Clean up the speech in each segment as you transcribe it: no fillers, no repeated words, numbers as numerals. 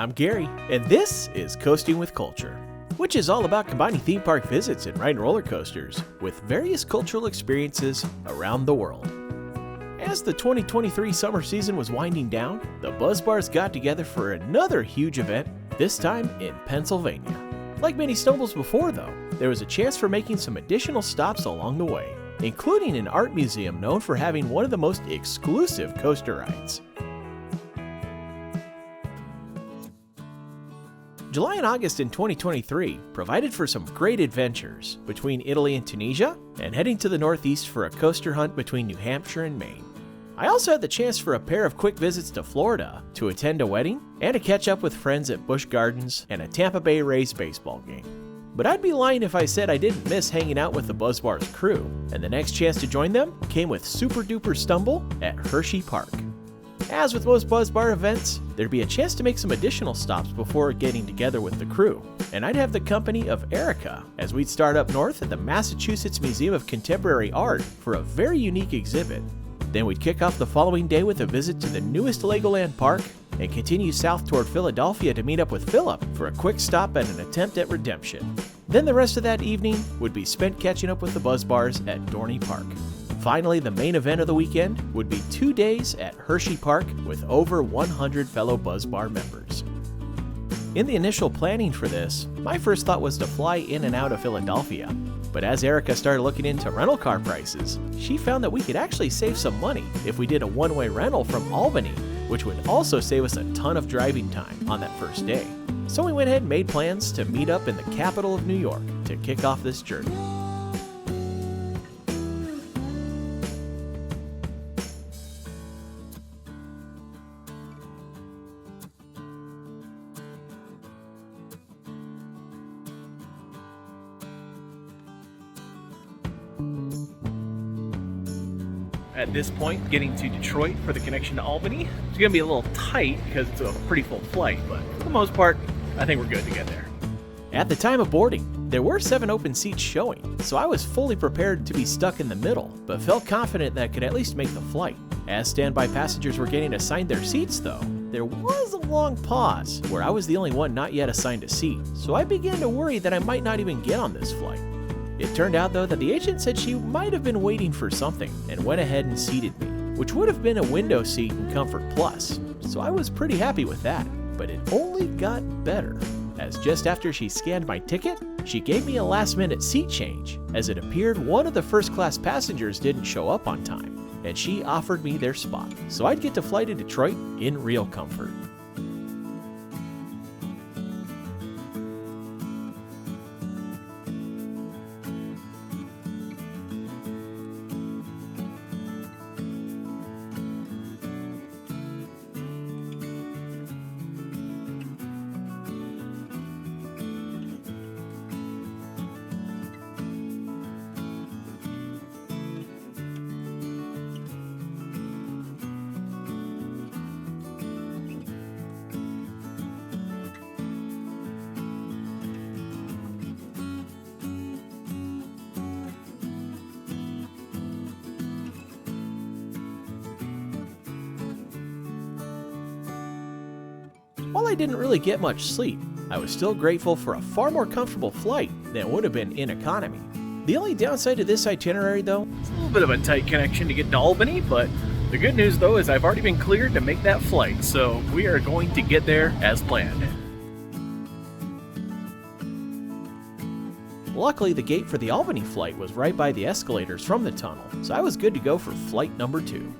I'm Gary, and this is Coasting with Culture, which is all about combining theme park visits and riding roller coasters with various cultural experiences around the world. As the 2023 summer season was winding down, the Buzz Bars got together for another huge event, this time in Pennsylvania. Like many stumbles before though, there was a chance for making some additional stops along the way, including an art museum known for having one of the most exclusive coaster rides. July and August in 2023 provided for some great adventures between Italy and Tunisia, and heading to the northeast for a coaster hunt between New Hampshire and Maine. I also had the chance for a pair of quick visits to Florida to attend a wedding and to catch up with friends at Busch Gardens and a Tampa Bay Rays baseball game. But I'd be lying if I said I didn't miss hanging out with the Buzz Bars crew, and the next chance to join them came with SooperDooperStumble at Hersheypark. As with most Buzz Bar events, there'd be a chance to make some additional stops before getting together with the crew, and I'd have the company of Erica as we'd start up north at the Massachusetts Museum of Contemporary Art for a very unique exhibit. Then we'd kick off the following day with a visit to the newest Legoland park and continue south toward Philadelphia to meet up with Philip for a quick stop at an attempt at redemption. Then the rest of that evening would be spent catching up with the Buzz Bars at Dorney Park. Finally, the main event of the weekend would be 2 days at Hersheypark with over 100 fellow Buzz Bar members. In the initial planning for this, my first thought was to fly in and out of Philadelphia. But as Erica started looking into rental car prices, she found that we could actually save some money if we did a one-way rental from Albany, which would also save us a ton of driving time on that first day. So we went ahead and made plans to meet up in the capital of New York to kick off this journey. At this point, getting to Detroit for the connection to Albany. It's going to be a little tight because it's a pretty full flight, but for the most part, I think we're good to get there. At the time of boarding, there were 7 open seats showing, so I was fully prepared to be stuck in the middle, but felt confident that I could at least make the flight. As standby passengers were getting assigned their seats though, there was a long pause where I was the only one not yet assigned a seat, so I began to worry that I might not even get on this flight. It turned out though that the agent said she might have been waiting for something and went ahead and seated me, which would have been a window seat in Comfort Plus, so I was pretty happy with that. But it only got better, as just after she scanned my ticket, she gave me a last-minute seat change, as it appeared one of the first-class passengers didn't show up on time, and she offered me their spot, so I'd get to fly to Detroit in real comfort. While I didn't really get much sleep, I was still grateful for a far more comfortable flight than would have been in economy. The only downside to this itinerary though, it's a little bit of a tight connection to get to Albany, but the good news though is I've already been cleared to make that flight, so we are going to get there as planned. Luckily, the gate for the Albany flight was right by the escalators from the tunnel, so I was good to go for flight number 2.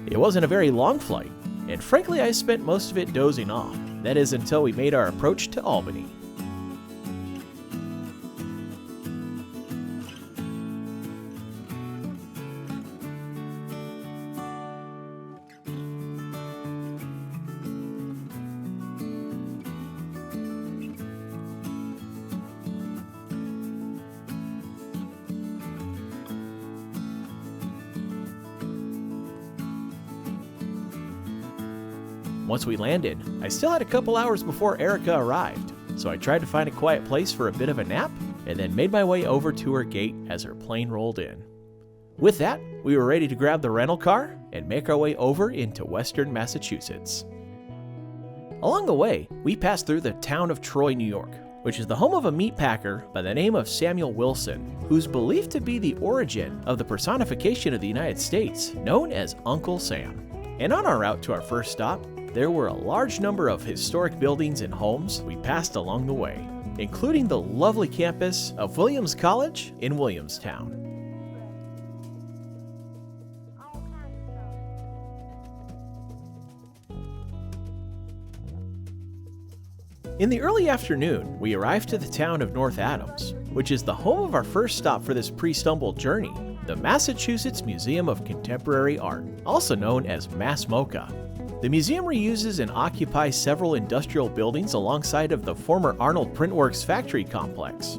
It wasn't a very long flight, and frankly I spent most of it dozing off. That is until we made our approach to Albany. Once we landed, I still had a couple hours before Erica arrived, so I tried to find a quiet place for a bit of a nap, and then made my way over to her gate as her plane rolled in. With that, we were ready to grab the rental car and make our way over into western Massachusetts. Along the way, we passed through the town of Troy, New York, which is the home of a meat packer by the name of Samuel Wilson, who's believed to be the origin of the personification of the United States, known as Uncle Sam. And on our route to our first stop, there were a large number of historic buildings and homes we passed along the way, including the lovely campus of Williams College in Williamstown. In the early afternoon, we arrived to the town of North Adams, which is the home of our first stop for this pre-stumble journey, the Massachusetts Museum of Contemporary Art, also known as MoCA. The museum reuses and occupies several industrial buildings alongside of the former Arnold Printworks factory complex.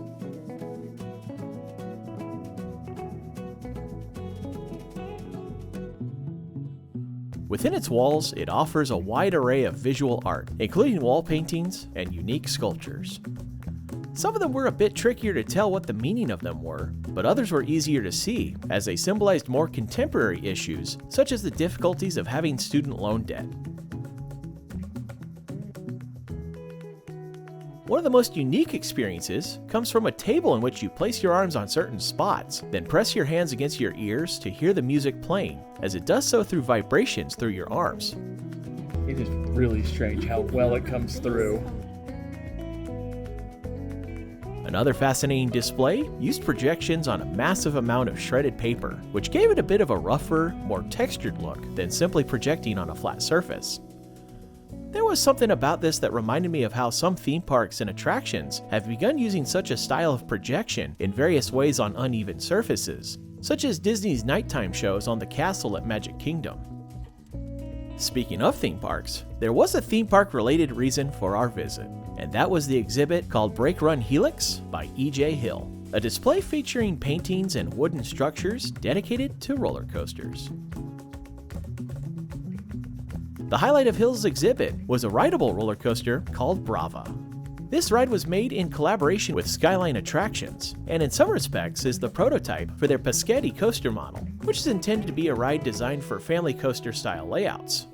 Within its walls, it offers a wide array of visual art, including wall paintings and unique sculptures. Some of them were a bit trickier to tell what the meaning of them were, but others were easier to see, as they symbolized more contemporary issues, such as the difficulties of having student loan debt. One of the most unique experiences comes from a table in which you place your arms on certain spots, then press your hands against your ears to hear the music playing, as it does so through vibrations through your arms. It is really strange how well it comes through. Another fascinating display used projections on a massive amount of shredded paper, which gave it a bit of a rougher, more textured look than simply projecting on a flat surface. There was something about this that reminded me of how some theme parks and attractions have begun using such a style of projection in various ways on uneven surfaces, such as Disney's nighttime shows on the castle at Magic Kingdom. Speaking of theme parks, there was a theme park related reason for our visit, and that was the exhibit called Brake Run Helix by E.J. Hill, a display featuring paintings and wooden structures dedicated to roller coasters. The highlight of Hill's exhibit was a rideable roller coaster called Brava. This ride was made in collaboration with Skyline Attractions, and in some respects is the prototype for their Paschetti coaster model, which is intended to be a ride designed for family coaster style layouts.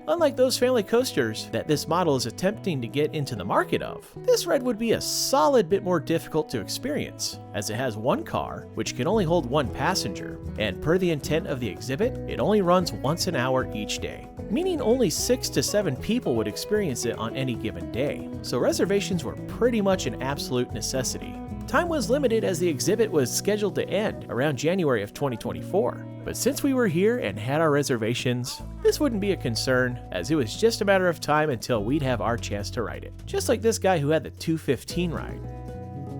Unlike those family coasters that this model is attempting to get into the market of, this ride would be a solid bit more difficult to experience, as it has one car, which can only hold one passenger, and per the intent of the exhibit, it only runs once an hour each day, meaning only 6 to 7 people would experience it on any given day, so reservations were pretty much an absolute necessity. Time was limited as the exhibit was scheduled to end around January of 2024, but since we were here and had our reservations, this wouldn't be a concern, as it was just a matter of time until we'd have our chance to ride it, just like this guy who had the 215 ride.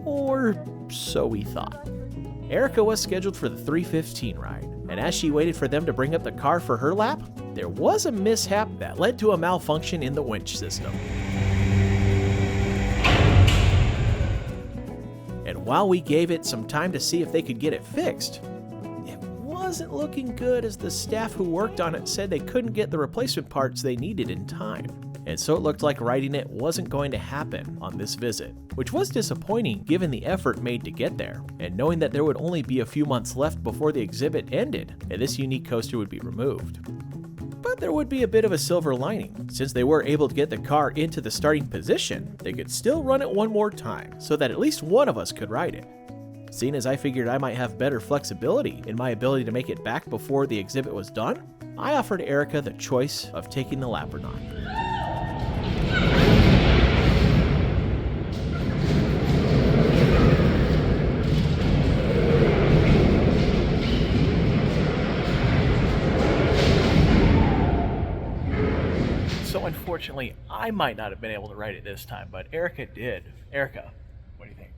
Or so we thought. Erica was scheduled for the 315 ride, and as she waited for them to bring up the car for her lap, there was a mishap that led to a malfunction in the winch system. And while we gave it some time to see if they could get it fixed, it wasn't looking good, as the staff who worked on it said they couldn't get the replacement parts they needed in time. And so it looked like riding it wasn't going to happen on this visit, which was disappointing given the effort made to get there, and knowing that there would only be a few months left before the exhibit ended and this unique coaster would be removed. But there would be a bit of a silver lining. Since they were able to get the car into the starting position, they could still run it one more time so that at least one of us could ride it. Seeing as I figured I might have better flexibility in my ability to make it back before the exhibit was done, I offered Erica the choice of taking the lap or not. So unfortunately, I might not have been able to ride it this time, but Erica did. Erica, what do you think?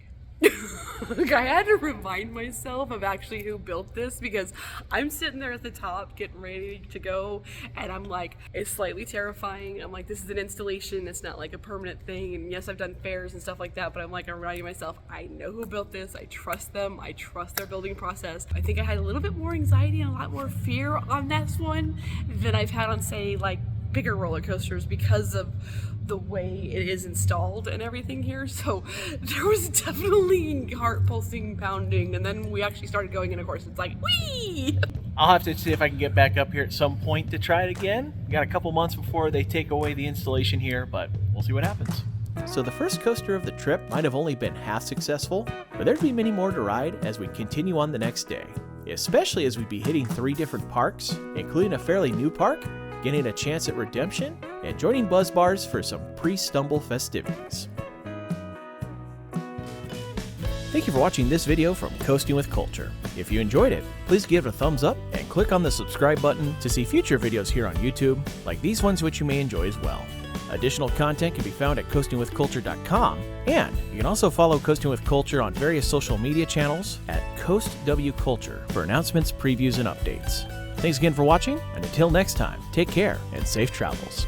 Look, I had to remind myself of actually who built this, because I'm sitting there at the top getting ready to go, and I'm like, it's slightly terrifying. I'm like, this is an installation, it's not like a permanent thing, and yes, I've done fairs and stuff like that, but I'm like, I'm reminding myself, I know who built this, I trust them, I trust their building process. I think I had a little bit more anxiety and a lot more fear on this one than I've had on, say, like bigger roller coasters because of the way it is installed and everything here. So there was definitely heart pulsing, pounding, and then we actually started going, and of course it's like, whee! I'll have to see if I can get back up here at some point to try it again. We got a couple months before they take away the installation here, but we'll see what happens. So the first coaster of the trip might have only been half successful, but there'd be many more to ride as we continue on the next day, especially as we'd be hitting 3 different parks, including a fairly new park, getting a chance at redemption, and joining Buzz Bars for some pre-stumble festivities. Thank you for watching this video from Coasting with Culture. If you enjoyed it, please give it a thumbs up and click on the subscribe button to see future videos here on YouTube, like these ones which you may enjoy as well. Additional content can be found at coastingwithculture.com, and you can also follow Coasting with Culture on various social media channels at CoastWCulture for announcements, previews, and updates. Thanks again for watching, and until next time, take care and safe travels.